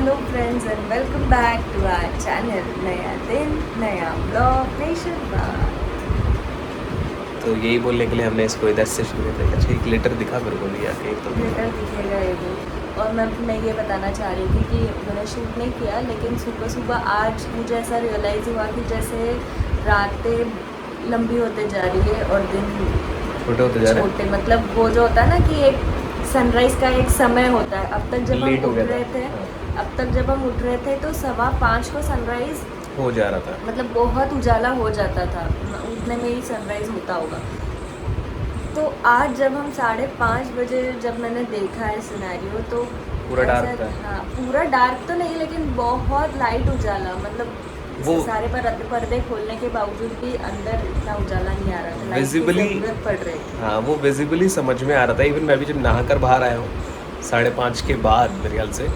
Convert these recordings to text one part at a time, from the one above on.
Hello friends and welcome back to our channel. नया दिन नया ब्लॉग नई शुरुआत। तो यही बोलने के लिए हमने इसको इधर से शुरू किया। अच्छा एक ग्लिटर दिखा मेरे को भी आके तो ग्लिटर दिखेगा ये भी। और मैं ये बताना चाह रही थी कि मैंने शूट नहीं किया, लेकिन सुबह सुबह आज मुझे ऐसा रियलाइज़ हुआ कि जैसे रातें लंबी होते जा रही है और दिन छोटे होते जा रहे छोटे, मतलब वो जो होता है ना कि एक सनराइज़ का एक समय होता है। अब तक जब लेट हम हो उठ गया रहे थे था। अब तक जब हम उठ रहे थे तो 5:15 को सनराइज़ हो जा रहा था। मतलब बहुत उजाला हो जाता था, उतने में ही सनराइज़ होता होगा। तो आज जब हम 5:30 बजे जब मैंने देखा है सिनेरियो तो पूरा ऐसा, डार्क था। हाँ पूरा डार्क तो नहीं लेकिन बहुत लाइट उजाला, मतलब वो सारे पर्दे खोलने के बावजूद भी अंदर इतना उजाला नहीं आ रहा था, लाइट की विजिबली, ज़रूरत पड़ रही थी। हाँ वो विजिबली समझ में आ रहा था। इवन मैं भी जब नहा कर बाहर आया हूँ 5:30 के बाद मेरे ख्याल से,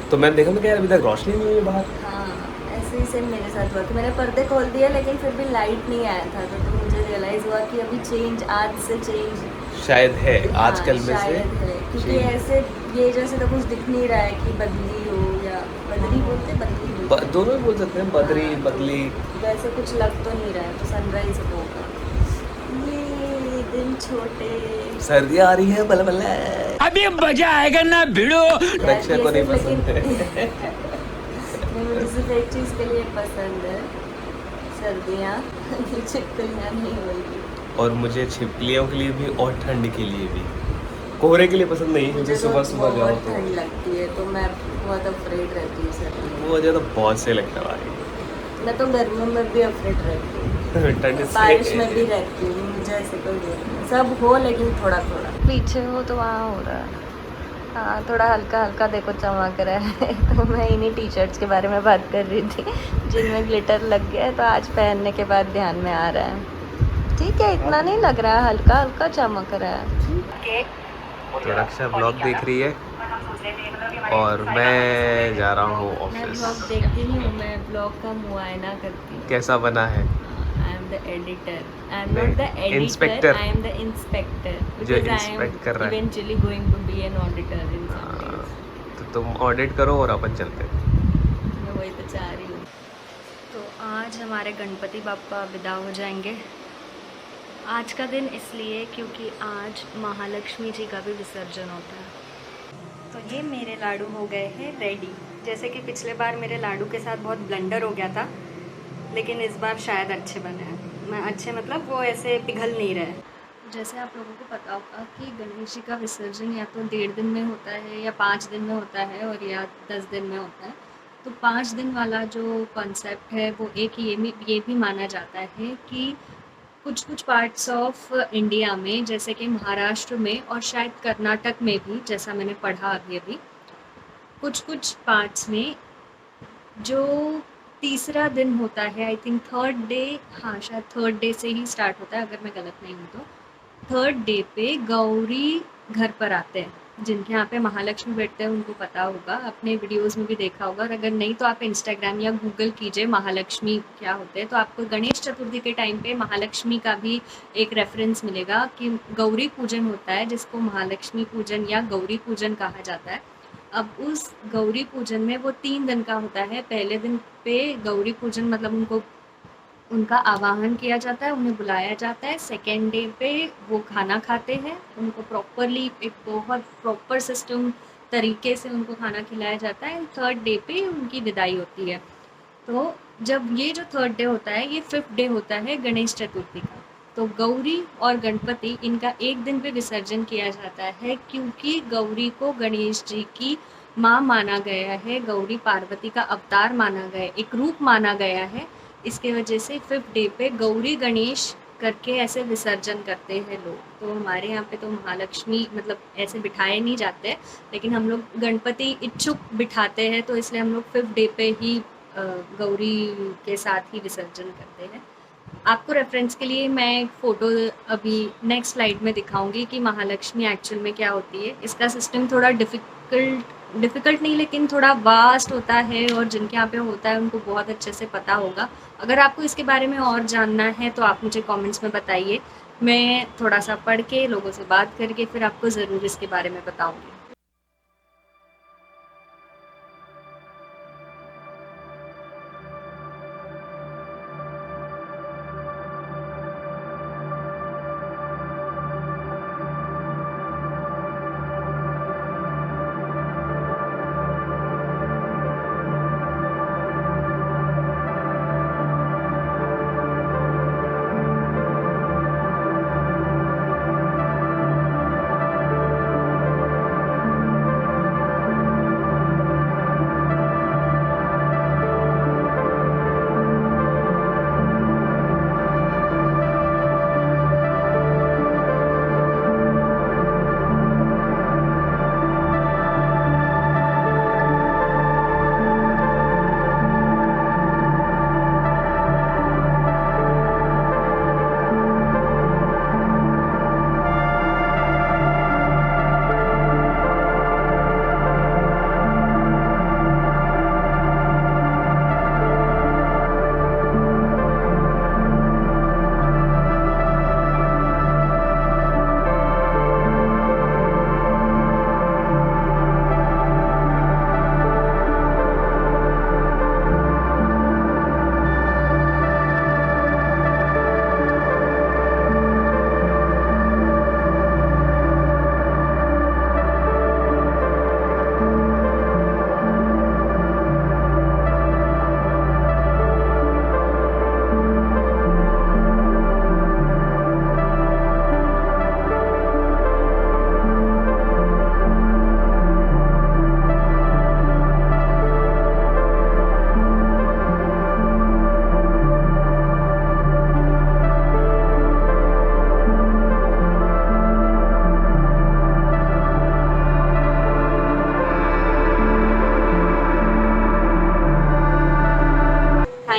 तो मैंने देखा मैं क्या यार अभी तक रोशनी नहीं हुई है बाहर। हाँ ऐसे ही सेम मेरे साथ हुआ कि मैंने पर्दे खोल दिए लेकिन फिर भी लाइट नहीं आया था, तो मुझे रियलाइज़ हुआ कि अभी चेंज, आज से चेंज शायद है हाँ आजकल में से शायद है, क्योंकि change। ऐसे ये जैसे तो कुछ दिख नहीं रहा है कि बदली हो या बदली बोलते, बदली बोलते दोनों ही बोल सकते हैं, बदरी हाँ, बदली। तो वैसे कुछ लग तो नहीं रहा है, तो सनराइज होगा। ये दिन छोटे सर्दी आ रही है बल बल। अभी मजा आएगा ना भिड़ो। यार रक्षा ये को नहीं सिर्फ पसंद है। नहीं, मुझे सिर्फ एक चीज़ के लिए पसंद है, सर्दियाँ छिपकलियाँ नहीं होगी। और मुझे छिपकलियों के लिए भी और ठंड के लिए भी। कोहरे के लिए पसंद नहीं, क्योंकि मुझे तो सुबह सुबह जाओ बहुत तो ठंड लगती है, तो मैं बहुत अफ्रेड रहती हूँ सर्दियों में। वो मुझे तो बहुत से लगता है भाई। मैं तो गर्मियों में भी अफ्रेड रहती हूँ, ठंड से बारिश में भी रहती हूँ, मुझे ऐसे कोई वो नहीं, सब हो लेकिन थोड़ा थोड़ा। पीछे हो तो वहाँ हो रहा है, हाँ थोड़ा हल्का हल्का देखो चमक रहा है। तो मैं इन्हीं टी शर्ट्स के बारे में बात कर रही थी जिनमें ग्लिटर लग गया है, तो आज पहनने के बाद ध्यान में आ रहा है। ठीक है, इतना नहीं लग रहा है, हल्का हल्का चमक रहा है। तो रक्षा ब्लॉग देख रही है और मैं जा रहा हूँ मैं ऑफिस। ब्लॉग देखती नहीं हूँ, मैं ब्लॉग का मुआयना करती हूँ। कैसा बना है? I am the editor, I am नहीं, not the editor, inspector I am the inspector, जो बिकॉज आई एम इंस्पेक्ट कर रहा है। Eventually going to be an auditor in some हाँ, डेज। तो तुम ऑडिट करो और अपन चलते हैं। मैं वही तो चाह रही हूँ। तो आज हमारे गणपति बाप्पा विदा हो जाएंगे। आज का दिन इसलिए क्योंकि आज महालक्ष्मी जी का भी विसर्जन होता है। तो ये मेरे लाडू हो गए हैं रेडी। जैसे कि पिछले बार मेरे लाडू के साथ बहुत ब्लंडर हो गया था, लेकिन इस बार शायद अच्छे बने हैं। मैं अच्छे मतलब वो ऐसे पिघल नहीं रहे। जैसे आप लोगों को पता होगा कि गणेश जी का विसर्जन या तो 1.5 दिन में होता है या 5 दिन में होता है और या 10 दिन में होता है। तो 5 दिन वाला जो कॉन्सेप्ट है वो एक ये भी माना जाता है कि कुछ कुछ पार्ट्स ऑफ इंडिया में, जैसे कि महाराष्ट्र में और शायद कर्नाटक में भी, जैसा मैंने पढ़ा अभी अभी, कुछ कुछ पार्ट्स में जो तीसरा दिन होता है, आई थिंक थर्ड डे, हाँ शायद थर्ड डे से ही स्टार्ट होता है अगर मैं गलत नहीं हूँ तो, थर्ड डे पे गौरी घर पर आते हैं। जिनके यहाँ पे महालक्ष्मी बैठते हैं उनको पता होगा, अपने वीडियोस में भी देखा होगा, और अगर नहीं तो आप इंस्टाग्राम या गूगल कीजिए महालक्ष्मी क्या होते हैं, तो आपको गणेश चतुर्थी के टाइम पे महालक्ष्मी का भी एक रेफरेंस मिलेगा कि गौरी पूजन होता है, जिसको महालक्ष्मी पूजन या गौरी पूजन कहा जाता है। अब उस गौरी पूजन में वो 3 दिन का होता है। पहले दिन पे गौरी पूजन मतलब उनका आवाहन किया जाता है, उन्हें बुलाया जाता है। सेकेंड डे पे वो खाना खाते हैं, उनको प्रॉपरली एक बहुत प्रॉपर सिस्टम तरीके से उनको खाना खिलाया जाता है। थर्ड डे पे उनकी विदाई होती है। तो जब ये जो थर्ड डे होता है, ये 5th डे होता है गणेश चतुर्थी का। तो गौरी और गणपति इनका एक दिन पे विसर्जन किया जाता है, क्योंकि गौरी को गणेश जी की माँ माना गया है, गौरी पार्वती का अवतार माना गया, एक रूप माना गया है। इसके वजह से 5th डे पे गौरी गणेश करके ऐसे विसर्जन करते हैं लोग। तो हमारे यहाँ पे तो महालक्ष्मी मतलब ऐसे बिठाए नहीं जाते, लेकिन हम लोग गणपति इच्छुक बिठाते हैं, तो इसलिए हम लोग 5th डे पे ही गौरी के साथ ही विसर्जन करते हैं। आपको रेफरेंस के लिए मैं एक फ़ोटो अभी नेक्स्ट स्लाइड में दिखाऊंगी कि महालक्ष्मी एक्चुअल में क्या होती है। इसका सिस्टम थोड़ा डिफ़िकल्ट नहीं, लेकिन थोड़ा वास्ट होता है, और जिनके यहाँ पे होता है उनको बहुत अच्छे से पता होगा। अगर आपको इसके बारे में और जानना है तो आप मुझे कमेंट्स में बताइए, मैं थोड़ा सा पढ़ के लोगों से बात करके फिर आपको ज़रूर इसके बारे में बताऊँगी।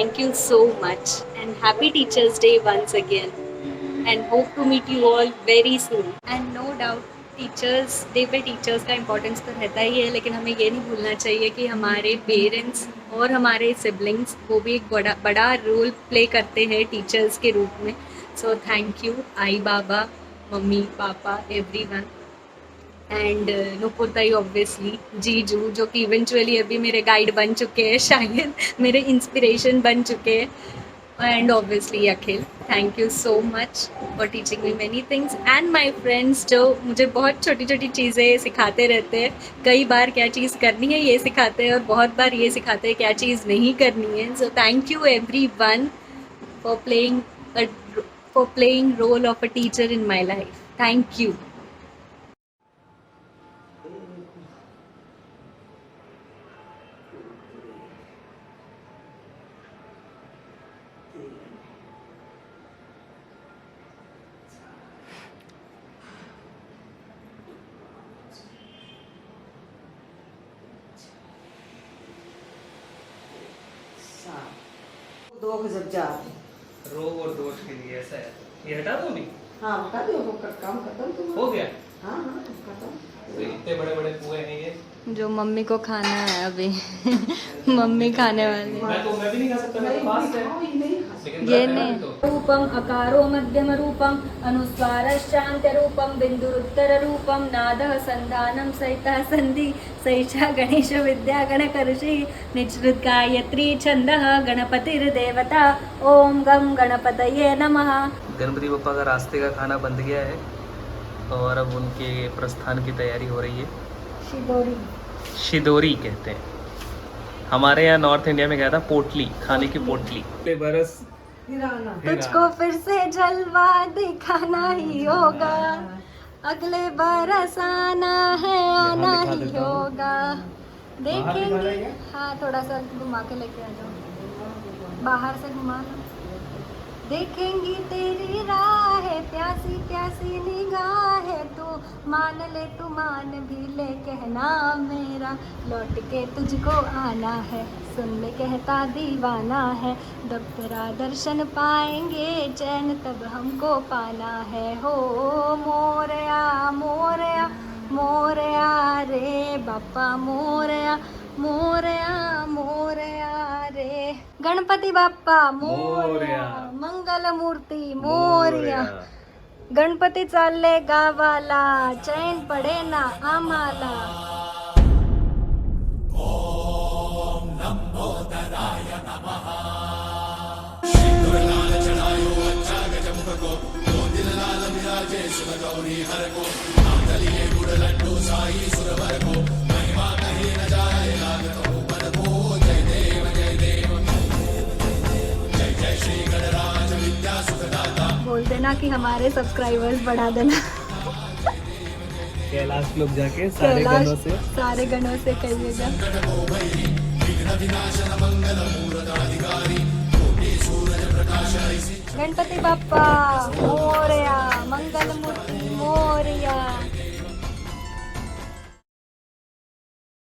thank you so much and happy Teachers Day once again and hope to meet you all very soon. And no doubt teachers day पे टीचर्स का इम्पोर्टेंस तो रहता ही है, लेकिन हमें ये नहीं भूलना चाहिए कि हमारे पेरेंट्स और हमारे सिबलिंग्स वो भी एक बड़ा रोल प्ले करते हैं टीचर्स के रूप में. सो थैंक यू आई बाबा, मम्मी पापा, एवरीवन एंड नुपुरताई ऑब्वियसली, जीजू जो कि इवेंचुअली अभी मेरे गाइड बन चुके हैं, शायद मेरे इंस्पिरेशन बन चुके हैं, and obviously Akhil. Thank you so much for teaching me many things and my friends जो मुझे बहुत छोटी छोटी चीज़ें सिखाते रहते हैं. कई बार क्या चीज़ करनी है ये सिखाते हैं और बहुत बार ये सिखाते हैं क्या चीज़ नहीं करनी है. So thank you everyone for playing role of a teacher in my life. Thank you. दो जब जा रोग और दोष के लिए ऐसा है. ये हटा दो नहीं. हाँ बता दो वो काम खत्म तुम्हारा हो गया. हाँ हाँ खत्म. तो इतने बड़े बड़े कुएं हैं ये. जो मम्मी को खाना है अभी मम्मी खाने वाली. मैं भी नहीं खा सकता, मेरे पास है. लेकिन ये मैं नहीं. तो रूपम अकारो मध्यम रूपम अनुस्वारश्चान्त्य रूपम बिंदुरुत्तर रूपम नादः संधानम सहितः संधि सैषा गणेश विद्या गणकर्षि निजृत गायत्री छंदः गणपतिर्देवता. ओम गम गणपतये नमः. गणपति बप्पा का रास्ते का खाना बंद गया है और अब उनके प्रस्थान की तैयारी हो रही है. शिदोरी. शिदोरी कहते हैं. हमारे यहाँ नॉर्थ इंडिया में कहता पोटली, खाने की पोटली. बरस तुझको फिर से जलवा दिखाना ही होगा, अगले बरस आना है, आना ही होगा. देखेंगे. हाँ थोड़ा सा घुमा के लेके आ जाओ, बाहर से घुमा लो. देखेंगी तेरी राह प्यासी प्यासी निगाह, तू मान ले तू मान भी ले, कहना मेरा लौट के तुझको आना है, सुन ले कहता दीवाना है. जब तेरा दर्शन पाएंगे चैन तब हमको पाना है. हो मोरया मोरया मोरया रे बापा मोरया मोरया मोरया रे. गणपती बाप्पा मोरया, मंगल मूर्ती मोरया. गणपती चालले गावाला, चैन पडे ना आम्हाला. बोल देना कि हमारे सब्सक्राइबर्स बढ़ा देना. कैलाश लोग जाके सारे गणों से कहिएगा. गणपति बाप्पा